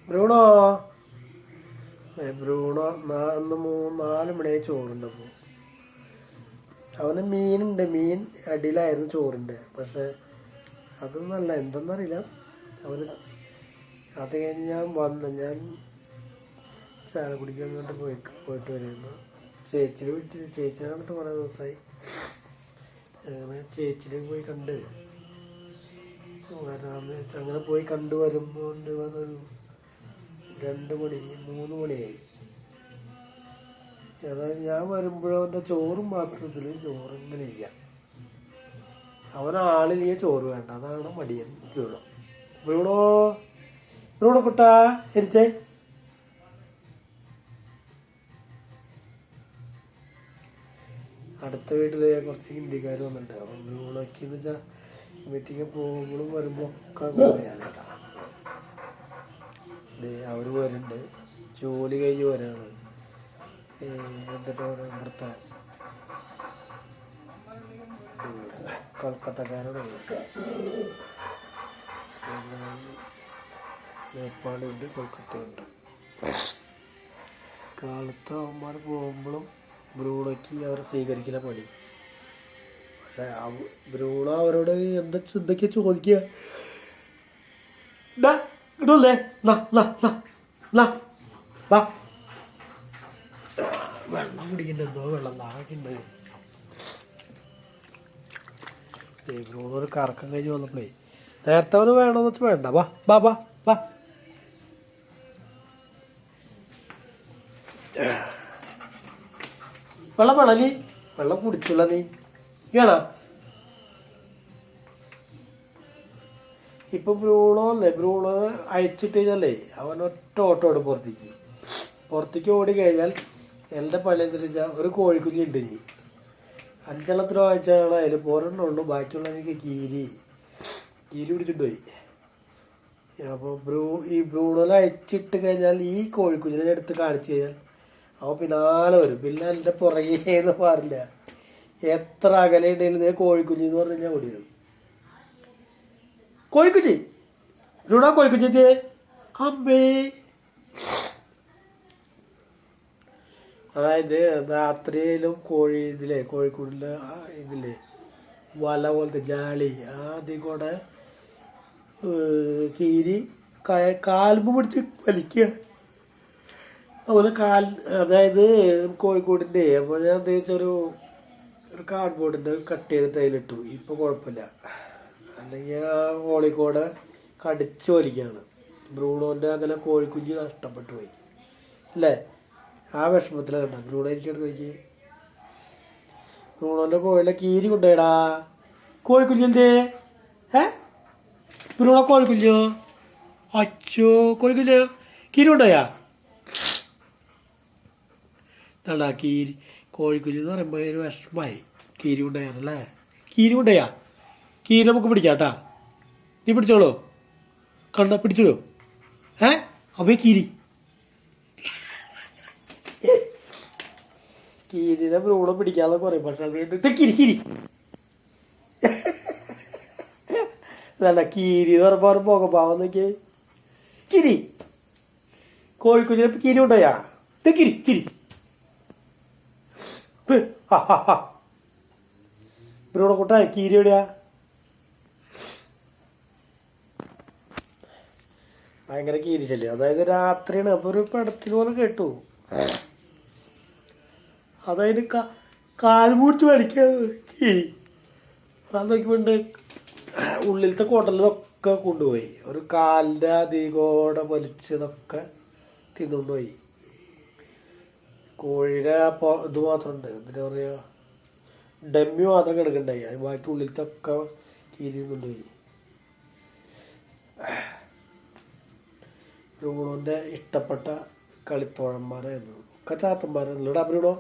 Bruno Bruno അന്ന് 4 മണിയായി ചോറുണ്ടപ്പോൾ അവന് മീനുണ്ട്. മീൻ അടിയിലായിരുന്നു ചോറിൻ്റെ. പക്ഷെ അതൊന്നല്ല, എന്തെന്നറിയില്ല. അവന് അത് കഴിഞ്ഞ് ഞാൻ ചായ കുടിക്കാൻ വേണ്ടി പോയിട്ട് വരുന്നു. ചേച്ചിയുടെ വീട്ടിൽ ചേച്ചിനെ കണ്ടിട്ട് കുറേ ദിവസമായി. അങ്ങനെ ചേച്ചിനെ പോയി കണ്ട് വരാമെന്ന് വെച്ചാൽ അങ്ങനെ പോയി കണ്ടു വരുമ്പോൾ ഒരു 2 മണി 3 മണിയായി. അതായത് ഞാൻ വരുമ്പോഴും അവൻ്റെ ചോറും പാത്രത്തിൽ ചോറിങ്ങനെ ഇല്ല. അവനാളില്ലെങ്കിൽ ചോറ് വേണ്ട. അതാണ് മടിയൻ ബ്രൂണോ. ബ്രൂണോ ബ്രൂണോ കുട്ടാ എരിച്ചേ. അടുത്ത വീട്ടില് കുറച്ച് ഹിന്ദിക്കാർ വന്നിട്ടുണ്ട്. അപ്പം ബ്രൂണോക്ക് എന്ന് വെച്ചാൽ മീറ്റിങ് പോകുമ്പോഴും വരുമ്പോൾ ഒക്കെ പറയാനാട്ടാ. അവർ വരുന്നുണ്ട്. ജോലി കഴിഞ്ഞ് വരാണ്. എന്നിട്ട് ഇവിടുത്തെ കൊൽക്കത്തക്കാരോട് നേപ്പാളുണ്ട്, കൊൽക്കത്തയുണ്ട്. കാലത്ത് അവന്മാർ പോകുമ്പോഴും ബ്രൂണോയ്ക്ക് അവർ സ്വീകരിക്കുന്ന പണി. പക്ഷെ ബ്രൂണോ അവരോട് എന്തൊക്കെയാ ചോദിക്കുക. ഇടല്ലേ വെള്ളം കുടിക്കണ്ട, എന്തോ വെള്ളം ദാഹിക്കുണ്ട്. ബ്രൂണോ ഒരു കറക്കം കഴിഞ്ഞ് വന്നപ്പോഴേ നേരത്തെ അവന് വേണമെന്ന് വെച്ചാൽ വേണ്ട. വാ ബാ ബാ ബാ. വെള്ളം വേണം നീ? വെള്ളം കുടിച്ചില്ല നീ വേണോ? ഇപ്പൊ ബ്രൂണോ അയച്ചിട്ട് കഴിഞ്ഞാലേ അവൻ ഒറ്റ ഓട്ടോട് പുറത്തേക്ക് ഓടി കഴിഞ്ഞാൽ എൻ്റെ പള്ളി എന്തെന്ന് വെച്ചാൽ ഒരു കോഴിക്കുഞ്ഞി ഉണ്ട്. നീ 5 വാങ്ങിച്ചാണ് അതിൽ 4 ഉള്ളൂ. ബാക്കിയുള്ള എനിക്ക് കീരി പിടിച്ചിട്ട് പോയി. അപ്പോൾ ഈ ബ്രൂണോനെ അയച്ചിട്ട് കഴിഞ്ഞാൽ ഈ കോഴിക്കുഞ്ഞിനെ എടുത്ത് കാണിച്ചു കഴിഞ്ഞാൽ അവൻ പിന്നാലെ വരും. പിന്നെ എൻ്റെ പുറകേന്ന് പാടില്ല. എത്ര അകലെ ഉണ്ടെങ്കിലും കോഴിക്കുഞ്ഞി എന്ന് പറഞ്ഞു കഴിഞ്ഞാൽ ഓടി വരും. കോഴിക്കുഞ്ഞി ബ്രൂണോ, കോഴിക്കുഞ്ഞി അമ്മേ. അതായത് രാത്രിയിലും കോഴിക്കൂടിലെ ഇതില്ലേ വല പോലത്തെ ജാളി അതിൽ കൂടെ കീരി കാൽമ്പ് പിടിച്ച് വലിക്കുക. അതുപോലെ അതായത് കോഴിക്കോടിൻ്റെ. അപ്പോൾ ഞാൻ ഉദ്ദേശിച്ചൊരു കാർഡ്ബോർഡിൻ്റെ കട്ട് ചെയ്തിട്ട് അതിലിട്ടു. ഇപ്പോൾ കുഴപ്പമില്ല. അല്ലെങ്കിൽ ആ കോഴിക്കോട് കടിച്ചു വലിക്കുകയാണ്. ബ്രൂണോൻ്റെ അങ്ങനെ കോഴിക്കുഞ്ഞ് നഷ്ടപ്പെട്ടു പോയി അല്ലേ? ആ വിഷമത്തിലാണ് കണ്ട ബ്രൂണോ. എനിക്കെടുത്ത് നോക്കി. ബ്രൂണോൻ്റെ കോഴിയിലെ കീരി കൊണ്ടുപോയടാ. കോഴിക്കുഞ്ഞെന്തേ? ബ്രൂണോ കോഴിക്കുഞ്ഞോ? അച്ചോ, കോഴിക്കുഞ്ഞോ കീരി കൊണ്ടുപോയാ? എന്താ കീരി കോഴിക്കുഞ്ഞ് എന്ന് പറയുമ്പോൾ ഒരു വിഷമമായി. കീരി കൊണ്ടുപോയാണല്ലേ? കീരി കൊണ്ടുപോയാ? കീരി നമുക്ക് പിടിക്കാം. നീ പിടിച്ചോളൂ. പിടിച്ചോളൂ. അപ്പൊ കീരിനെ ബ്രൂണോ പിടിക്കാതെ പറയും. പക്ഷെ കിരി അതല്ല, കീരി എന്ന് പറയുമ്പോൾ പോകപ്പാവം നോക്കിയേ. കിരി കോഴിക്കുഞ്ഞിനെ കീരി കൊണ്ടുപോയാ? കിരി ബ്രൂണോ കുട്ടാ കീരി എവിടെയാ? ഭയങ്കര കീരിച്ചല്ലേ. അതായത് രാത്രിയാണ്. അപ്പൊ ഒരു പടത്തിൽ പോലെ കേട്ടു. അതായത് കാൽ പൂടിച്ച് വലിക്കുക കീരി. അത് നോക്കിപ്പോണ്ട് ഉള്ളിലത്തെ കുടലൊക്കെ കൊണ്ടുപോയി. ഒരു കാലിൻ്റെ അധികോടെ വലിച്ചതൊക്കെ തിന്നുകൊണ്ടുപോയി. കോഴിയുടെ ഇത് മാത്രമുണ്ട്, എന്താ പറയുക, ഡമ്മി മാത്രം കിടക്കണ്ടായി. അത് ബാക്കി ഉള്ളിലത്തെ ഒക്കെ കീരി കൊണ്ടുപോയി. ബ്രൂണോൻ്റെ ഇഷ്ടപ്പെട്ട കളിത്തോഴന്മാരായിരുന്നു. ഒക്കെ ചാത്തന്മാരായിരുന്നു. ഇവിടെ ബ്രൂണോ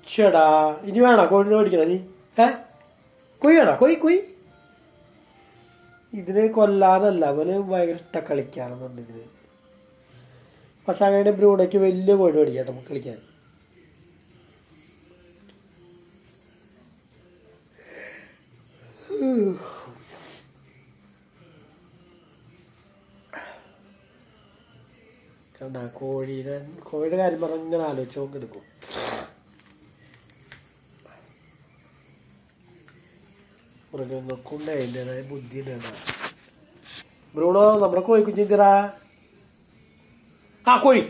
ചേടാ ഇനി വേണോ കോഴിനെ മേടിക്കണ നീ? കൊയ് വേണോ? കൊയ് ഇതിനെ കൊല്ലാനല്ല, അവന് ഭയങ്കര ഇഷ്ടം കളിക്കാനെന്നുണ്ട് ഇതിന്. പക്ഷെ അങ്ങനെ ബ്രൂണോയ്ക്ക് വലിയ കോഴി മേടിക്കാം നമുക്ക് കളിക്കാൻ. കണ്ട കോഴിയുടെ കാര്യം പറഞ്ഞ് ഇങ്ങനെ ആലോചിച്ച് നമുക്ക് എടുക്കും. മൃഗങ്ങൾക്കുണ്ട് അതിൻ്റെതായ ബുദ്ധി ഉണ്ട്. ബ്രൂണോ നമ്മുടെ കോഴിക്കുഞ്ഞ് എന്തിറാ? ആ കോഴി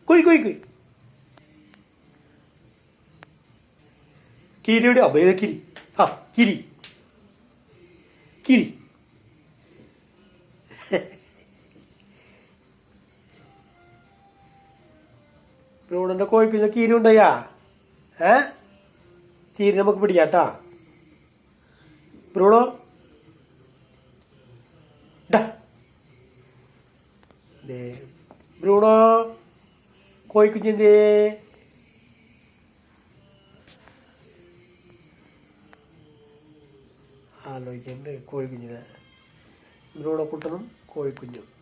കോഴി കോഴി കോഴി കിരിയുടെ അഭയ കിരി. ആ കിരി കിരി. ബ്രൂണിന്റെ കോഴിക്കുഞ്ഞ കീരി ഉണ്ടയ്യാ. കീരി നമുക്ക് പിടിക്കാട്ടാ. ബ്രൂണോ ബ്രൂണോ കോഴിക്കുഞ്ഞിന്റെ ആലോചിക്കണ്ട് കോഴിക്കുഞ്ഞിനെ. ബ്രൂണോ കുട്ടനും കോഴിക്കുഞ്ഞും.